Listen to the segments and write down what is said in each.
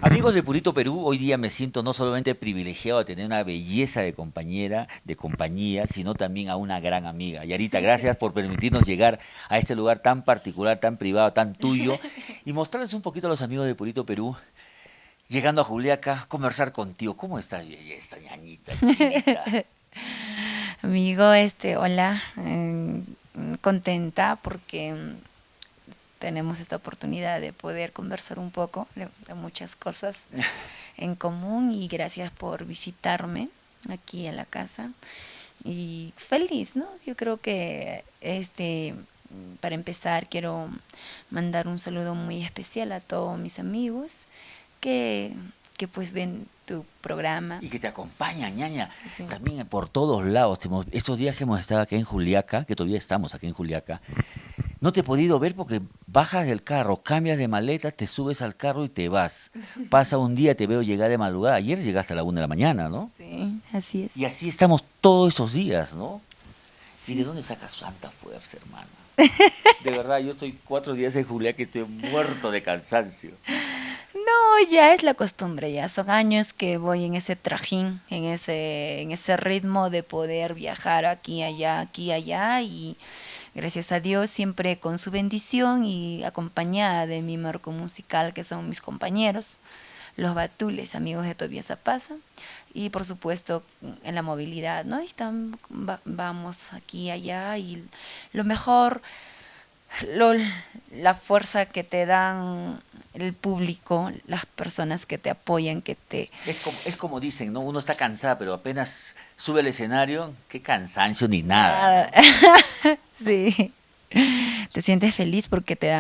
Amigos de Purito Perú, hoy día me siento no solamente privilegiado de tener una belleza de compañera, de compañía, sino también a una gran amiga. Yarita, gracias por permitirnos llegar a este lugar tan particular, tan privado, tan tuyo, y mostrarles un poquito a los amigos de Purito Perú, llegando a Juliaca, conversar contigo. ¿Cómo estás, belleza, ñañita, chinita? Amigo, hola, contenta porque tenemos esta oportunidad de poder conversar un poco de muchas cosas en común y gracias por visitarme aquí en la casa y feliz, ¿no? Yo creo que para empezar quiero mandar un saludo muy especial a todos mis amigos que, que pues ven tu programa. Y que te acompañan, ñaña, Sí. también por todos lados. Estos días que hemos estado aquí en Juliaca, que todavía estamos aquí en Juliaca, no te he podido ver porque bajas del carro, cambias de maleta, te subes al carro y te vas. Pasa un día, te veo llegar de madrugada. Ayer llegaste a la 1 de la mañana, ¿no? Sí, así es. Y así estamos todos esos días, ¿no? ¿Y de Sí. dónde sacas tanta fuerza, hermana? De verdad, yo estoy 4 días en Juliaca y estoy muerto de cansancio. No, ya es la costumbre, ya son años que voy en ese trajín, en ese ritmo de poder viajar aquí, allá y gracias a Dios siempre con su bendición y acompañada de mi marco musical que son mis compañeros, los Batules, amigos de Tobias Zapasa y por supuesto en la movilidad, ¿no? Vamos aquí, allá y lo mejor lo, la fuerza que te dan el público, las personas que te apoyan, que te... Es como dicen, ¿no? Uno está cansado, pero apenas sube al escenario, qué cansancio ni nada, Nada. ¿no? Sí. Te sientes feliz porque te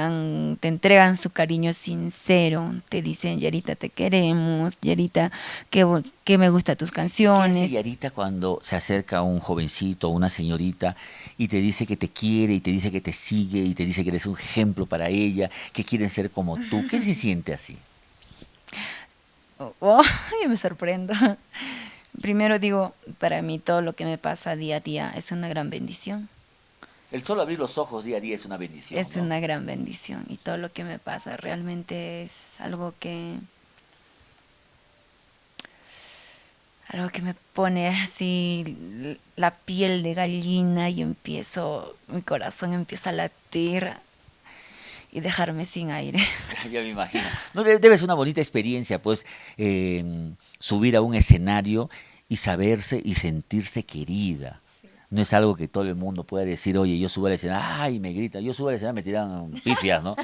entregan su cariño sincero, te dicen, Yarita, te queremos, Yarita, que me gustan tus ¿Y qué hace canciones. Yarita cuando se acerca un jovencito o una señorita y te dice que te quiere y te dice que te sigue y te dice que eres un ejemplo para ella, que quieren ser como tú? ¿Qué se siente así? Oh, oh, yo me sorprendo. Primero digo, para mí todo lo que me pasa día a día es una gran bendición. El solo abrir los ojos día a día es una bendición, Es ¿no? una gran bendición y todo lo que me pasa realmente es algo que me pone así la piel de gallina y mi corazón empieza a latir y dejarme sin aire. Ya me imagino. No, debe ser una bonita experiencia, pues, subir a un escenario y saberse y sentirse querida. No es algo que todo el mundo pueda decir, oye, yo subo al escenario, ay, me gritan, yo subo al escenario, me tiran pifias, ¿no?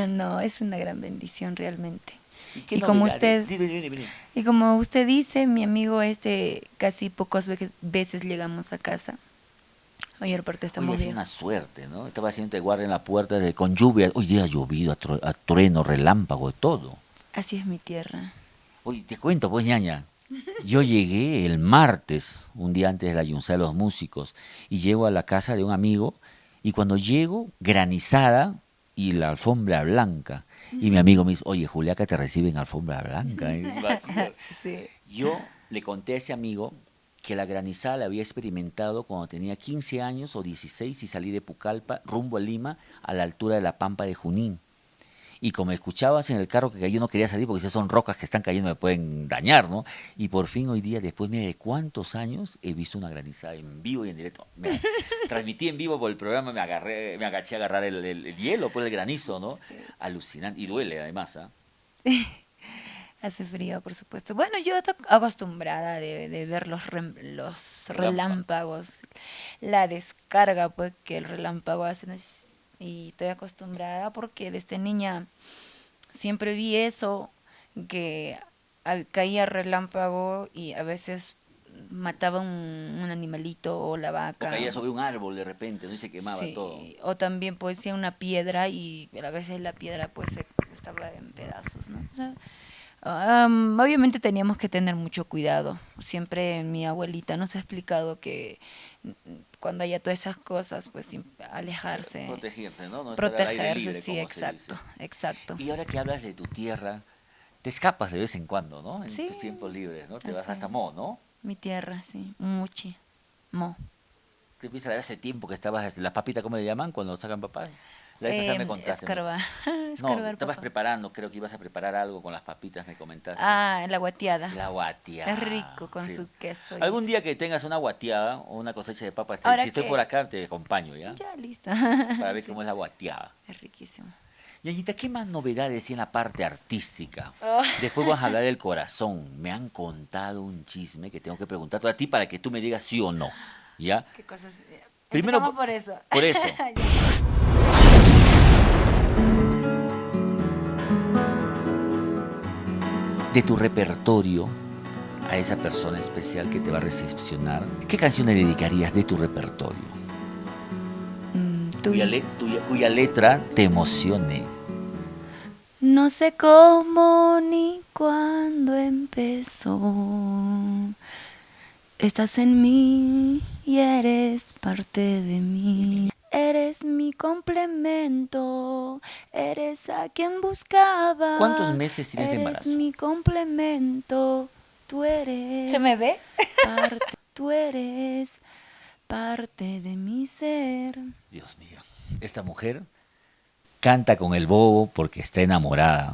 No, es una gran bendición realmente. ¿Y qué Y como novedades? usted, Dime, dime, dime. y como usted dice, mi amigo casi pocas veces llegamos a casa. Mayor parte Oye, estamos es viejos. una suerte, ¿no? Estaba haciendo te guarda en la puerta con lluvia. Hoy día ha llovido, a trueno, relámpago, de todo. Así es mi tierra. Oye, te cuento, pues, ñaña. Yo llegué el martes, un día antes de la Yunza de los Músicos, y llego a la casa de un amigo, y cuando llego, granizada y la alfombra blanca. Y mi amigo me dice, oye, Juliaca te recibe en alfombra blanca. Imagínate. Sí. Yo le conté a ese amigo que la granizada la había experimentado cuando tenía 15 años o 16 y salí de Pucallpa rumbo a Lima a la altura de la Pampa de Junín. Y como escuchabas en el carro que yo no quería salir porque esas son rocas que están cayendo me pueden dañar, ¿no? Y por fin hoy día, después mira, de cuántos años, he visto una granizada en vivo y en directo. Transmití en vivo por el programa, me agaché a agarrar el hielo por el granizo, ¿no? Alucinante. Y duele además, ¿ah? Hace frío, por supuesto. Bueno, yo estoy acostumbrada de ver los Relámpago. relámpagos, la descarga pues que el relámpago hace, ¿no? Y estoy acostumbrada porque desde niña siempre vi eso, que caía relámpago y a veces mataba un animalito o la O vaca. caía sobre un árbol de repente, ¿no? Y se quemaba todo. Sí, o también pues sí una piedra y a veces la piedra pues estaba en pedazos, ¿no? O sea, obviamente teníamos que tener mucho cuidado. Siempre mi abuelita nos ha explicado que cuando haya todas esas cosas, pues alejarse, Protegerse, ¿no? No estar al aire protegerse, libre, sí, como se exacto, dice. exacto. Y ahora que hablas de tu tierra, te escapas de vez en cuando, ¿no? En Sí, tus tiempos libres, ¿no? Te vas así hasta es. Mo, ¿no? Mi tierra, sí, muchi, mo. Te empieza a dar ese tiempo que estabas, las papitas, ¿cómo le llaman? Cuando sacan papás. La vez pasada me contaste. Escarbar. No, Escarbar estabas papa. preparando, creo que ibas a preparar algo con las papitas, me comentaste. Ah, la guatiada. La guatiada. Es rico con Sí. su queso. Algún día que tengas una guatiada o una cosecha de papas, Ahora si estoy por que... acá, te acompaño, ¿ya? Ya, listo. Para ver Sí, cómo es la guatiada. es riquísimo. Y Anita, ¿qué más novedades hay en la parte artística? Oh. Después vamos a hablar del corazón. Me han contado un chisme que tengo que preguntarte a ti para que tú me digas sí o no, ¿ya? ¿Qué cosas? Primero, Empezamos por eso. por eso. De tu repertorio a esa persona especial que te va a recepcionar, ¿qué canción le dedicarías de tu repertorio? Tú. Cuya letra te emocione. No sé cómo ni cuándo empezó. Estás en mí y eres parte de mí. Eres mi complemento, eres a quien buscaba. ¿Cuántos meses tienes de Eres embarazo? mi complemento, tú eres. ¿Se me ve? Tú eres parte de mi ser. Dios mío, esta mujer canta con el bobo porque está enamorada.